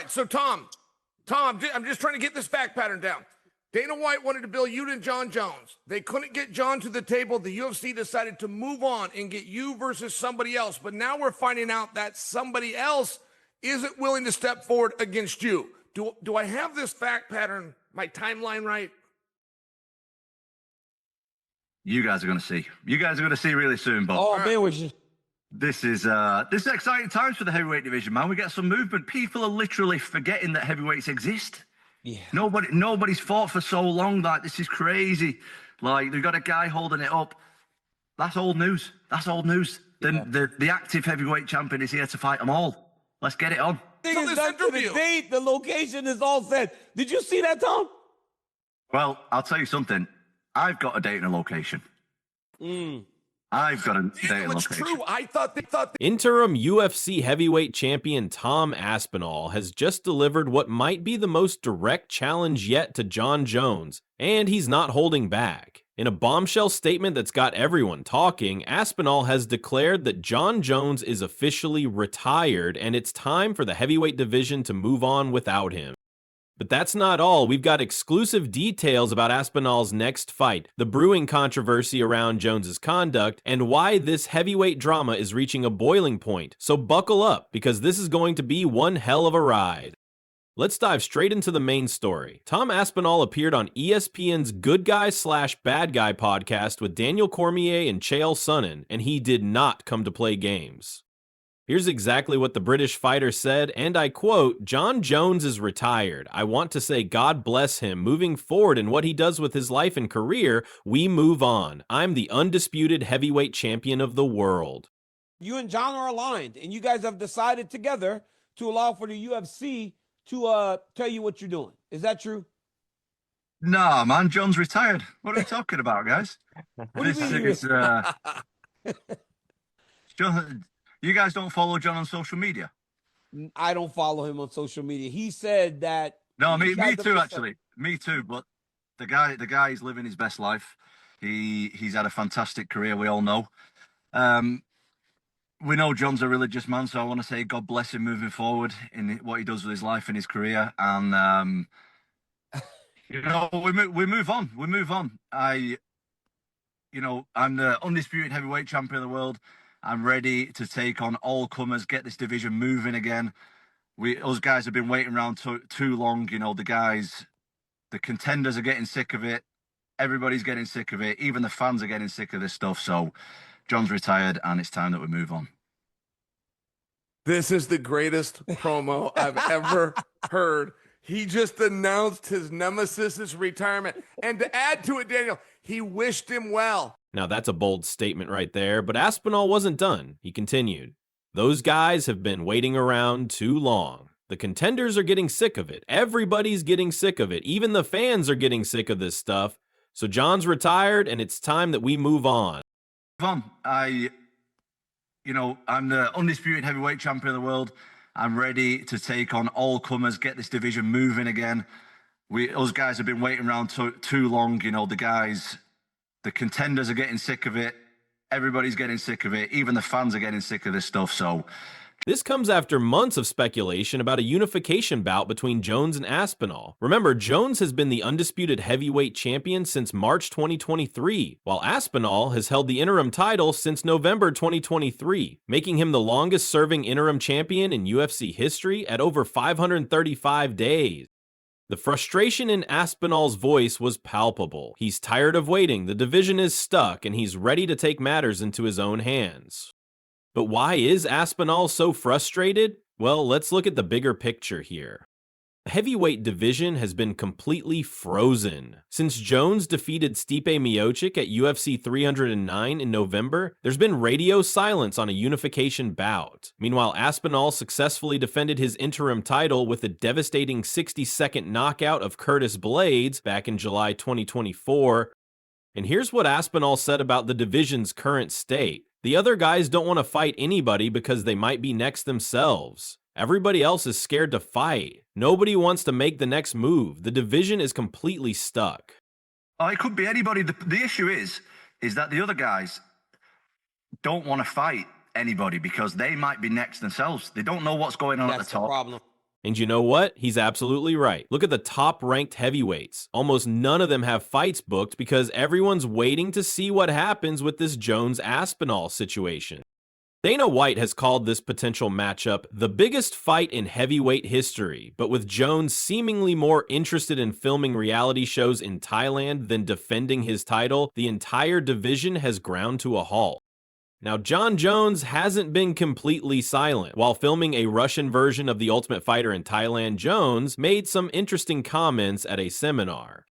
right, so Tom, I'm just trying to get this fact pattern down. Dana White wanted to build you and Jon Jones. They couldn't get Jon to the table. The UFC decided to move on and get you versus somebody else. But now we're finding out that somebody else isn't willing to step forward against you. Do I have this fact pattern, my timeline right? You guys are going to see. You guys are going to see really soon, Bob. Oh, man, was just... This is exciting times for the heavyweight division, man. We get some movement. People are literally forgetting that heavyweights exist. Yeah. Nobody's fought for so long. Like, this is crazy. Like, they've got a guy holding it up. That's old news. That's old news. Yeah. The active heavyweight champion is here to fight them all. Let's get it on. Thing is done to the date, the location is all set. Did you see that, Tom? Well, I'll tell you something. I've got a date and a location. I've got a date and It's location. true. I thought Interim UFC heavyweight champion Tom Aspinall has just delivered what might be the most direct challenge yet to Jon Jones, and he's not holding back. In a bombshell statement that's got everyone talking, Aspinall has declared that Jon Jones is officially retired and it's time for the heavyweight division to move on without him. But that's not all. We've got exclusive details about Aspinall's next fight, the brewing controversy around Jones's conduct, and why this heavyweight drama is reaching a boiling point. So buckle up, because this is going to be one hell of a ride. Let's dive straight into the main story. Tom Aspinall appeared on ESPN's Good Guy / Bad Guy podcast with Daniel Cormier and Chael Sonnen, and he did not come to play games. Here's exactly what the British fighter said, and I quote, "Jon Jones is retired. I want to say God bless him. Moving forward in what he does with his life and career, we move on. I'm the undisputed heavyweight champion of the world." You and Jon are aligned, and you guys have decided together to allow for the UFC to tell you what you're doing. Is that true? Nah, man, John's retired. What are we talking about, guys? What do you mean? John, you guys don't follow Jon on social media? I don't follow him on social media. He said that. No, me too, actually. Me too. But the guy is living his best life. He's had a fantastic career. We all know. We know John's a religious man, so I want to say God bless him moving forward in what he does with his life and his career. And we move on. We move on. I'm the undisputed heavyweight champion of the world. I'm ready to take on all comers, get this division moving again. Us guys have been waiting around too long. You know, the contenders are getting sick of it. Everybody's getting sick of it. Even the fans are getting sick of this stuff. So John's retired and it's time that we move on. this is the greatest promo I've ever heard. He just announced his nemesis's retirement. And to add to it, Daniel, he wished him well. Now that's a bold statement right there, but Aspinall wasn't done. He continued, "Those guys have been waiting around too long. The contenders are getting sick of it. Everybody's getting sick of it. Even the fans are getting sick of this stuff. So John's retired and it's time that we move on." I'm the undisputed heavyweight champion of the world. I'm ready to take on all comers, get this division moving again. Us guys have been waiting around too long. You know, the contenders are getting sick of it. Everybody's getting sick of it. Even the fans are getting sick of this stuff. So This comes after months of speculation about a unification bout between Jones and Aspinall. Remember, Jones has been the undisputed heavyweight champion since March 2023, while Aspinall has held the interim title since November 2023, making him the longest-serving interim champion in UFC history at over 535 days. The frustration in Aspinall's voice was palpable. He's tired of waiting, the division is stuck, and he's ready to take matters into his own hands. But why is Aspinall so frustrated? Well, let's look at the bigger picture here. The heavyweight division has been completely frozen. Since Jones defeated Stipe Miocic at UFC 309 in November, there's been radio silence on a unification bout. Meanwhile, Aspinall successfully defended his interim title with a devastating 60-second knockout of Curtis Blades back in July 2024. And here's what Aspinall said about the division's current state. The other guys don't want to fight anybody because they might be next themselves. Everybody else is scared to fight. Nobody wants to make the next move. The division is completely stuck. Oh, it could be anybody. The issue is that the other guys don't want to fight anybody because they might be next themselves. They don't know what's going on at the top. That's the problem. And you know what? He's absolutely right. Look at the top-ranked heavyweights. Almost none of them have fights booked because everyone's waiting to see what happens with this Jones-Aspinall situation. Dana White has called this potential matchup the biggest fight in heavyweight history, but with Jones seemingly more interested in filming reality shows in Thailand than defending his title, the entire division has ground to a halt. Now, Jon Jones hasn't been completely silent. While filming a Russian version of The Ultimate Fighter in Thailand, Jones made some interesting comments at a seminar.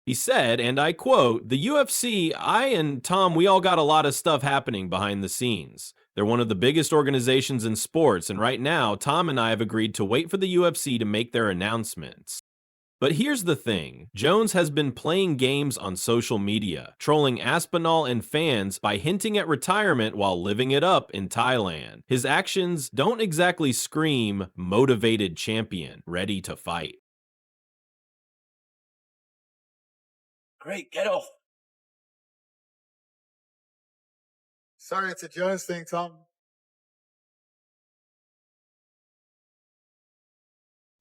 He said, and I quote, "The UFC, I and Tom, we all got a lot of stuff happening behind the scenes. They're one of the biggest organizations in sports, and right now, Tom and I have agreed to wait for the UFC to make their announcements." But here's the thing, Jones has been playing games on social media, trolling Aspinall and fans by hinting at retirement while living it up in Thailand. His actions don't exactly scream motivated champion, ready to fight. Great, get off. Sorry, it's a Jones thing, Tom.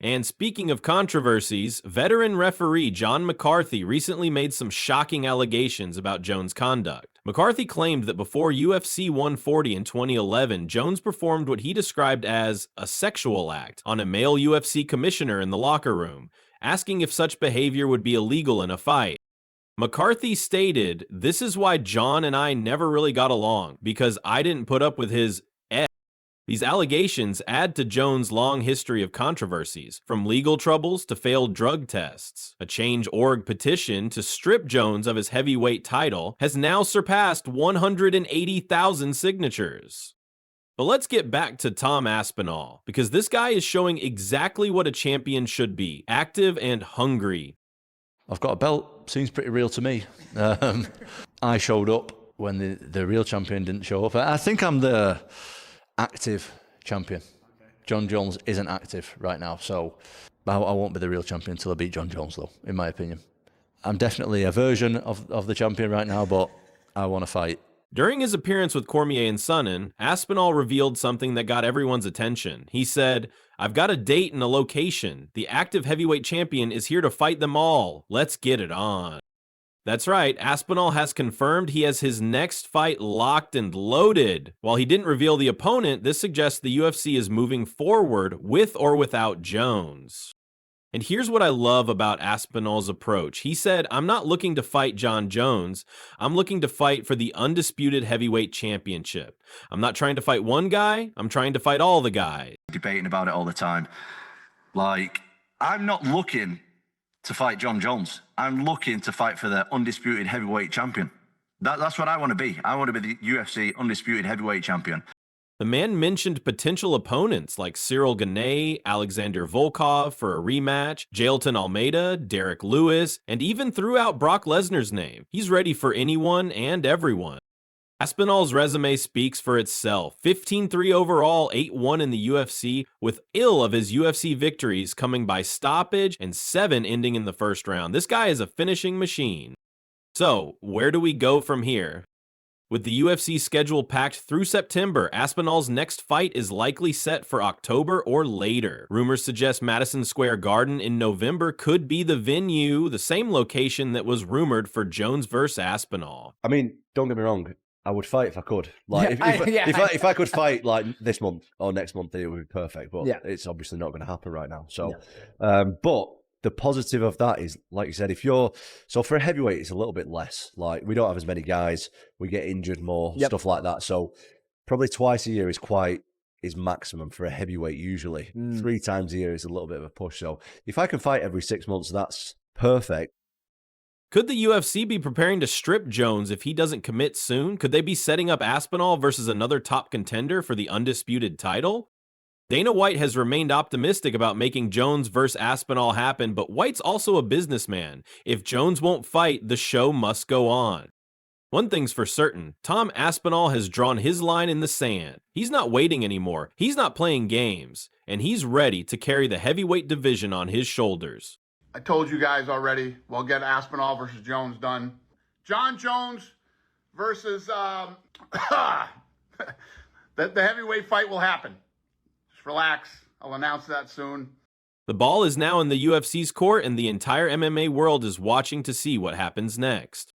And speaking of controversies, veteran referee John McCarthy recently made some shocking allegations about Jones' conduct. McCarthy claimed that before UFC 140 in 2011, Jones performed what he described as a sexual act on a male UFC commissioner in the locker room, asking if such behavior would be illegal in a fight. McCarthy stated, "This is why John and I never really got along, because I didn't put up with his F." These allegations add to Jones' long history of controversies, from legal troubles to failed drug tests. A Change.org petition to strip Jones of his heavyweight title has now surpassed 180,000 signatures. But let's get back to Tom Aspinall, because this guy is showing exactly what a champion should be, active and hungry. I've got a belt. Seems pretty real to me. I showed up when the real champion didn't show up. I think I'm the active champion. Jon Jones isn't active right now, so I won't be the real champion until I beat Jon Jones, though, in my opinion. I'm definitely a version of the champion right now, but I want to fight. During his appearance with Cormier and Sonnen, Aspinall revealed something that got everyone's attention. He said, "I've got a date and a location. The active heavyweight champion is here to fight them all. Let's get it on." That's right, Aspinall has confirmed he has his next fight locked and loaded. While he didn't reveal the opponent, this suggests the UFC is moving forward with or without Jones. And here's what I love about Aspinall's approach. He said, "I'm not looking to fight Jon Jones. I'm looking to fight for the undisputed heavyweight championship. I'm not trying to fight one guy. I'm trying to fight all the guys." Debating about it all the time. Like, I'm not looking to fight Jon Jones. I'm looking to fight for the undisputed heavyweight champion. That's what I want to be. I want to be the UFC undisputed heavyweight champion. The man mentioned potential opponents like Ciryl Gane, Alexander Volkov for a rematch, Jailton Almeida, Derek Lewis, and even threw out Brock Lesnar's name. He's ready for anyone and everyone. Aspinall's resume speaks for itself. 15-3 overall, 8-1 in the UFC, with ill of his UFC victories coming by stoppage and 7 ending in the first round. This guy is a finishing machine. So, where do we go from here? With the UFC schedule packed through September, Aspinall's next fight is likely set for October or later. Rumors suggest Madison Square Garden in November could be the venue, the same location that was rumored for Jones vs. Aspinall. I mean, don't get me wrong. I would fight if I could. Like, if I could fight like this month or next month, it would be perfect. But it's obviously not going to happen right now. So, but the positive of that is, like you said, so for a heavyweight, it's a little bit less. Like, we don't have as many guys. We get injured more, stuff like that. So probably twice a year is maximum for a heavyweight usually. 3 times a year is a little bit of a push. So if I can fight every 6 months, that's perfect. Could the UFC be preparing to strip Jones if he doesn't commit soon? Could they be setting up Aspinall versus another top contender for the undisputed title? Dana White has remained optimistic about making Jones versus Aspinall happen, but White's also a businessman. If Jones won't fight, the show must go on. One thing's for certain, Tom Aspinall has drawn his line in the sand. He's not waiting anymore, he's not playing games, and he's ready to carry the heavyweight division on his shoulders. I told you guys already, we'll get Aspinall versus Jones done. Jon Jones versus, the heavyweight fight will happen. Just relax. I'll announce that soon. The ball is now in the UFC's court, and the entire MMA world is watching to see what happens next.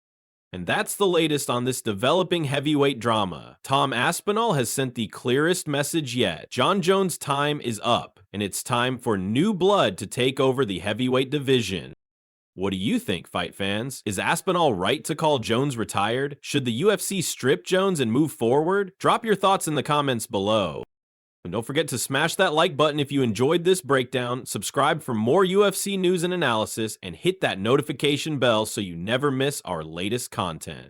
And that's the latest on this developing heavyweight drama. Tom Aspinall has sent the clearest message yet. Jon Jones' time is up, and it's time for new blood to take over the heavyweight division. What do you think, fight fans? Is Aspinall right to call Jones retired? Should the UFC strip Jones and move forward? Drop your thoughts in the comments below. And don't forget to smash that like button if you enjoyed this breakdown, subscribe for more UFC news and analysis, and hit that notification bell so you never miss our latest content.